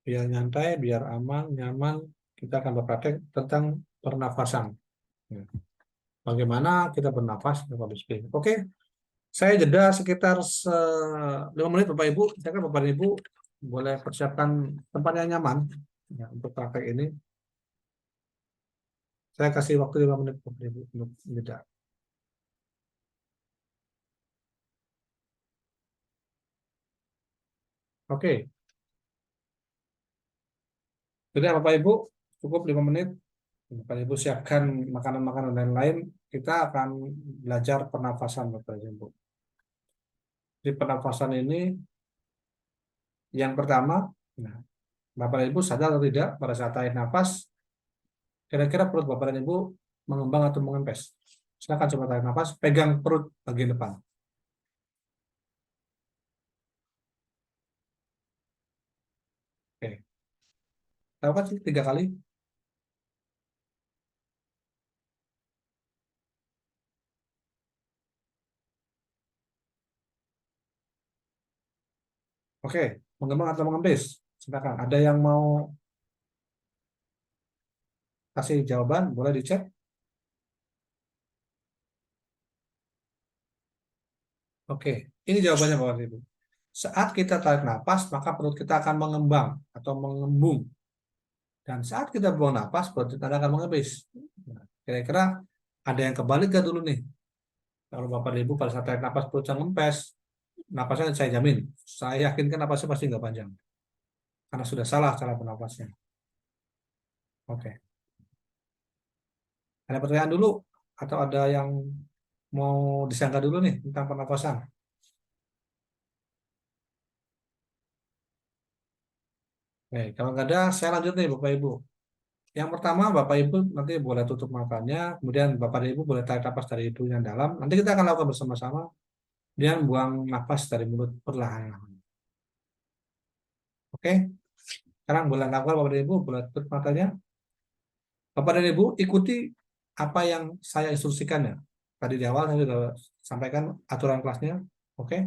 biar nyantai, biar aman, nyaman. Kita akan berpraktek tentang pernafasan. Ya. Bagaimana kita bernafas di public speaking. Oke, saya jeda sekitar 5 menit Bapak Ibu. Saya kan Bapak Ibu boleh persiapkan tempat yang nyaman ya, untuk praktek ini. Saya kasih waktu 5 menit Bapak Ibu untuk jeda. Oke, jadi Bapak Ibu cukup 5 menit. Bapak Ibu siapkan makanan-makanan dan lain-lain. Kita akan belajar pernafasan Bapak Ibu. Di pernafasan ini yang pertama, nah, Bapak Ibu sadar atau tidak pada saat tarik nafas, kira-kira perut Bapak dan Ibu mengembang atau mengempes. Silakan coba tarik nafas, pegang perut bagian depan. Oke, lakukan sih 3 kali. Oke, mengembang atau mengempes. Silakan. Ada yang mau kasih jawaban, boleh dicek. Oke, ini jawabannya Bapak dan Ibu. Saat kita tarik nafas, maka perut kita akan mengembang atau mengembung. Dan saat kita buang nafas, perut kita akan mengempes. Nah, kira-kira ada yang kebalik gak dulu nih? Kalau Bapak dan Ibu pada saat tarik nafas perut ngempes, napasnya saya jamin, saya yakinkan napasnya pasti nggak panjang. Karena sudah salah cara bernapasnya. Oke. Ada pertanyaan dulu? Atau ada yang mau disangka dulu nih tentang pernapasan? Oke, kalau nggak ada, saya lanjut nih Bapak Ibu. Yang pertama, Bapak Ibu nanti boleh tutup matanya, kemudian Bapak Ibu boleh tarik napas dari hidung yang dalam. Nanti kita akan lakukan bersama-sama, dan buang napas dari mulut perlahan. Oke, sekarang boleh lakukan Bapak Ibu, boleh tutup matanya. Bapak dan Ibu ikuti apa yang saya instruksikan ya. Tadi di awal saya sudah sampaikan aturan kelasnya. Oke,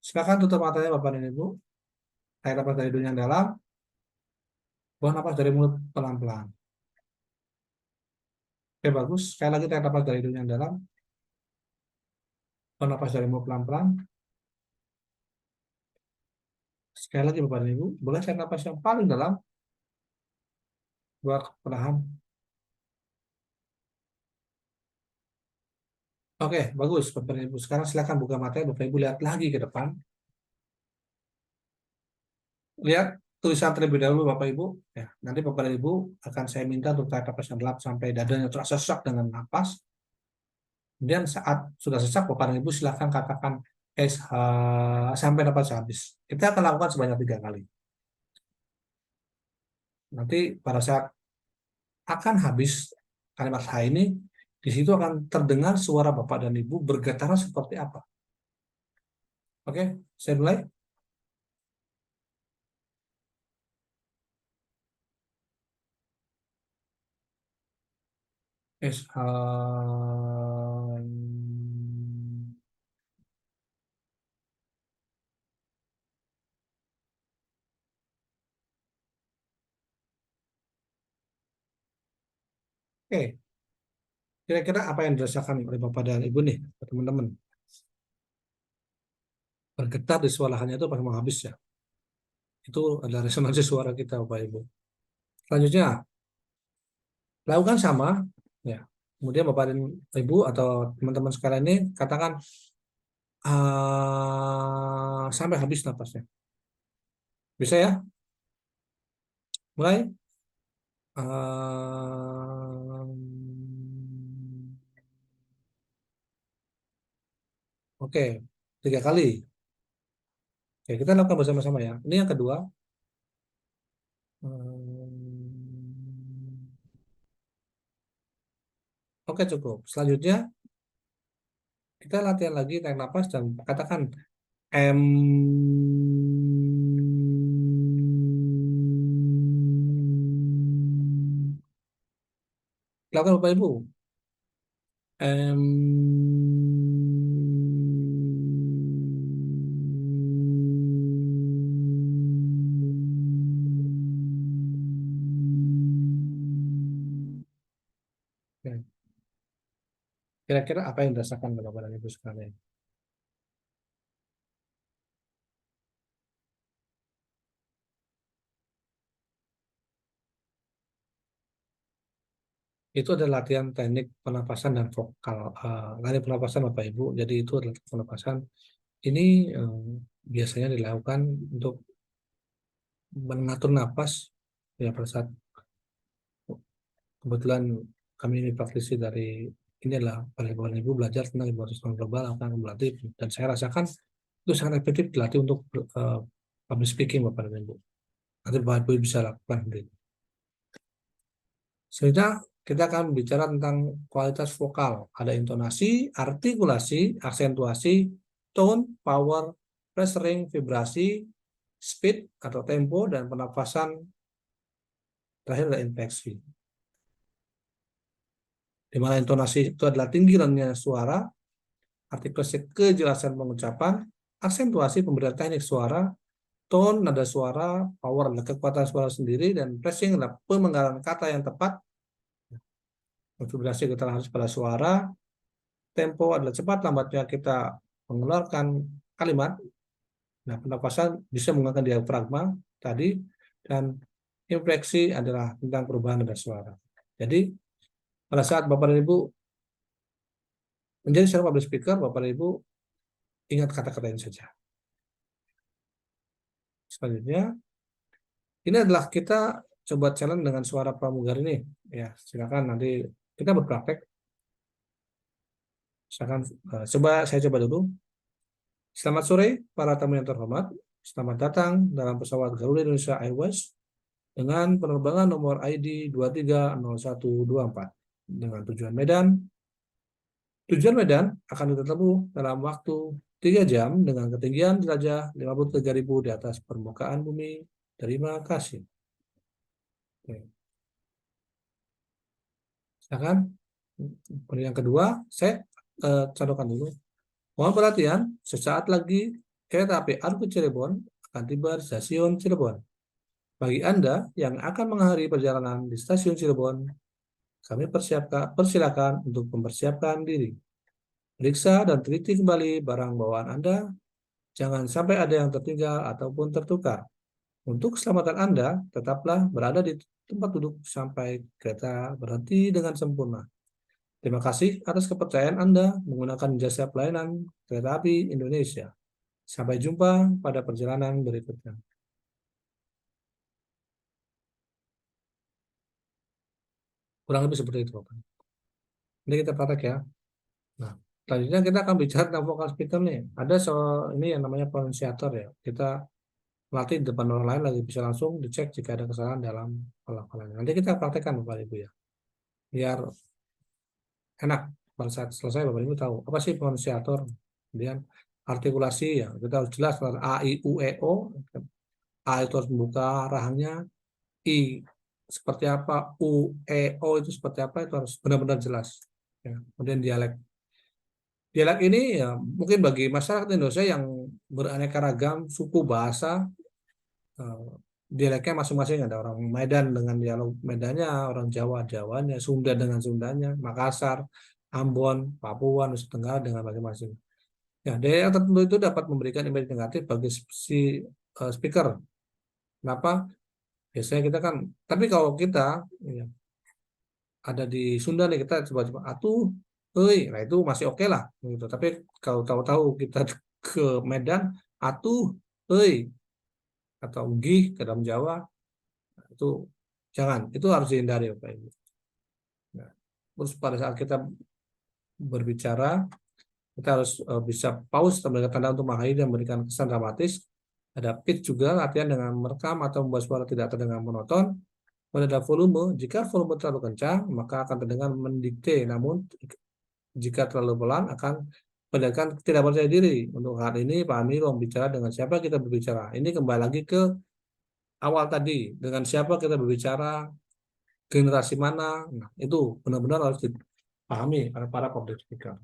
silakan tutup matanya Bapak dan Ibu. Tarik napas dari hidung yang dalam, buang napas dari mulut pelan-pelan. Oke, bagus. Sekali lagi tarik nafas dari hidung yang dalam. Nafas dari mulut pelan-pelan. Sekali lagi Bapak dan Ibu, boleh tarik nafas yang paling dalam. Buat perlahan. Oke, bagus Bapak dan Ibu. Sekarang silakan buka mata Bapak Ibu, lihat lagi ke depan. Lihat tulisan terlebih dahulu Bapak Ibu. Ya, nanti Bapak dan Ibu akan saya minta untuk tarik nafas yang dalam sampai dadanya terasa sesak dengan napas. Kemudian saat sudah sesak, Bapak dan Ibu silakan katakan SH sampai napas habis. Kita akan lakukan sebanyak 3 kali. Nanti pada saat akan habis kalimat H ini, di situ akan terdengar suara Bapak dan Ibu bergetar seperti apa. Oke, saya mulai. SH. Oke, kira-kira apa yang dirasakan oleh Bapak dan Ibu nih, teman-teman? Bergetar di suara hanya itu pas mau habis ya. Itu adalah resonansi suara kita, Bapak Ibu. Selanjutnya, lakukan sama, ya. Kemudian Bapak dan Ibu atau teman-teman sekalian ini katakan sampai habis napasnya. Bisa ya? Mulai. Ah, oke, 3 kali. Oke, kita lakukan bersama-sama ya. Ini yang kedua. Oke, cukup. Selanjutnya, kita latihan lagi tarik nafas dan katakan M. Lakukan Bapak Ibu. Oke. Kira-kira apa yang dirasakan Bapak dan Ibu sekalian? Itu adalah latihan teknik pernapasan dan vokal. Latihan pernapasan Bapak Ibu. Jadi itu adalah pernapasan. Ini biasanya dilakukan untuk mengatur napas ya pada saat kebetulan kami ini praktisi dari ini adalah Bapak Ibu belajar tentang ibu sistem global akan kumulatif dan saya rasakan itu sangat efektif dilatih untuk public speaking Bapak dan Ibu. Nanti Bapak Ibu bisa lakukan sendiri. Selanjutnya kita akan bicara tentang kualitas vokal. Ada intonasi, artikulasi, aksentuasi, tone, power, pressuring, vibrasi, speed atau tempo, dan pernafasan terakhir adalah infleksi. Di mana intonasi itu adalah tinggi rendahnya suara, artikulasi kejelasan pengucapan, aksentuasi pemberian teknik suara, tone nada suara, power adalah kekuatan suara sendiri, dan pressing adalah pemenggalan kata yang tepat, vibrasi kita harus pada suara, tempo adalah cepat lambatnya kita mengeluarkan kalimat. Nah, pernapasan bisa menggunakan diafragma tadi, dan infleksi adalah tentang perubahan nada suara. Jadi, pada saat Bapak dan Ibu menjadi seorang public speaker, Bapak dan Ibu ingat kata-kata ini saja. Selanjutnya, ini adalah kita coba challenge dengan suara pramugari ini. Ya, silakan nanti kita berpraktek. Silakan, saya coba dulu. Selamat sore, para tamu yang terhormat. Selamat datang dalam pesawat Garuda Indonesia Airways dengan penerbangan nomor ID 230124 dengan tujuan Medan. Tujuan Medan akan ditempuh dalam waktu 3 jam dengan ketinggian jelajah 53.000 di atas permukaan bumi. Terima kasih. Oke. Silakan. Yang kedua, saya contohkan dulu. Mohon perhatian, sesaat lagi kereta api Argo Cirebon akan tiba di stasiun Cirebon. Bagi Anda yang akan mengakhiri perjalanan di stasiun Cirebon, Kami persilakan untuk mempersiapkan diri. Periksa dan teliti kembali barang bawaan Anda. Jangan sampai ada yang tertinggal ataupun tertukar. Untuk keselamatan Anda, tetaplah berada di tempat duduk sampai kereta berhenti dengan sempurna. Terima kasih atas kepercayaan Anda menggunakan jasa pelayanan kereta api Indonesia. Sampai jumpa pada perjalanan berikutnya. Kurang lebih seperti itu, Bapak. Ini kita praktek ya. Nah, selanjutnya kita akan bicara tentang vocal speaker nih. Ada ini yang namanya pronunciator ya. Kita melatih di depan orang lain lagi bisa langsung dicek jika ada kesalahan dalam pelafalan. Nanti kita praktekkan Bapak Ibu ya. Biar enak pada saat selesai Bapak Ibu tahu apa sih pronunciator. Kemudian artikulasi ya. Kita harus jelas A, I, U, E, O. A itu harus membuka rahangnya. I seperti apa, U, E, O itu seperti apa, itu harus benar-benar jelas. Ya. Kemudian dialek. Dialek ini ya mungkin bagi masyarakat Indonesia yang beraneka ragam suku bahasa, eh, dialeknya masing-masing. Ada orang Medan dengan dialog Medannya, orang Jawa Jawanya, Sunda dengan Sundanya, Makassar, Ambon, Papua, Nusa Tenggara dengan masing-masing. Ya, daerah tertentu itu dapat memberikan image negatif bagi si speaker. Kenapa? Biasanya kita kan, tapi kalau kita ya, ada di Sunda nih kita coba-coba atuh, hei, nah itu masih oke lah gitu. Tapi kalau tahu-tahu kita ke Medan, atuh, hei, atau gih ke dalam Jawa, itu jangan, itu harus dihindari Bapak Ibu. Nah, terus pada saat kita berbicara, kita harus bisa pause memberikan tanda untuk mengakhiri dan memberikan kesan dramatis. Ada pitch juga, latihan dengan merekam atau membuat suara tidak terdengar monoton. Pada volume, jika volume terlalu kencang, maka akan terdengar mendikte. Namun, jika terlalu pelan, akan mendengarkan tidak percaya diri. Untuk hal ini, pahami ruang bicara dengan siapa kita berbicara. Ini kembali lagi ke awal tadi. Dengan siapa kita berbicara, generasi mana. Nah, itu benar-benar harus dipahami oleh para public speaker.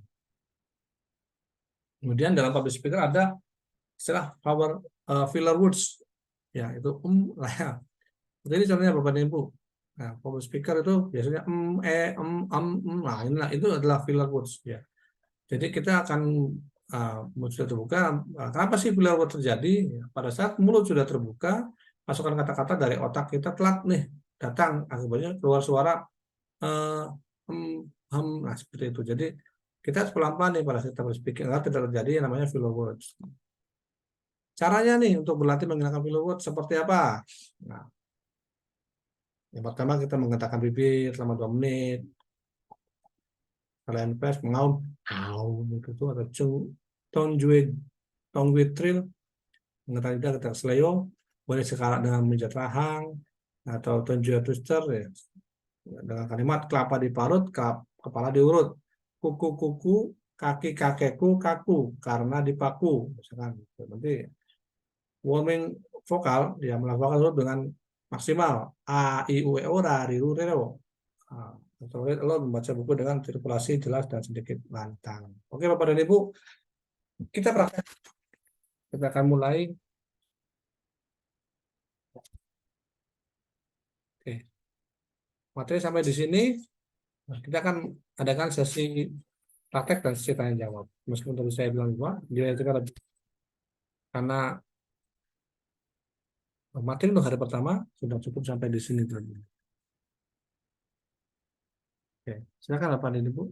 Kemudian dalam public speaker ada istilah power filler words. Ya, itu lah ya. Jadi contohnya Bapak dan Ibu. Nah, public speaker itu biasanya nah inilah itu adalah filler words ya. Jadi kita akan sudah terbuka. Kenapa sih filler word terjadi? Ya, pada saat mulut sudah terbuka, masukan kata-kata dari otak kita telat nih datang, akibatnya keluar suara eh, nah seperti itu. Jadi kita harus pelan-pelan nih pada saat kita speaking agar tidak terjadi yang namanya filler words. Caranya nih untuk berlatih menghilangkan filler words seperti apa? Nah, yang pertama kita menggerakkan bibir selama 2 menit. Kalian pers mengaum, gitu atau tong with trill, mengetahui kita seleo, boleh sekarang dengan menjat rahang atau tonjue twister ya. Dengan kalimat kelapa diparut, kepala diurut, kuku-kuku, kaki kakekku kaku karena dipaku, misalkan. Nanti warming vokal dia melakukan itu dengan maksimal a i u e o ra ri ru re ro. Atau lo membaca buku dengan sirkulasi jelas dan sedikit lantang. Oke Bapak dan Ibu, kita praktek. Kita akan mulai. Oke, materi sampai di sini. Nah, kita akan adakan sesi praktek dan sesi tanya jawab. Meskipun tadi saya bilang juga, dia itu kan lebih karena materi untuk hari pertama sudah cukup sampai di sini dulu. Oke, silakan Bapak dan Ibu.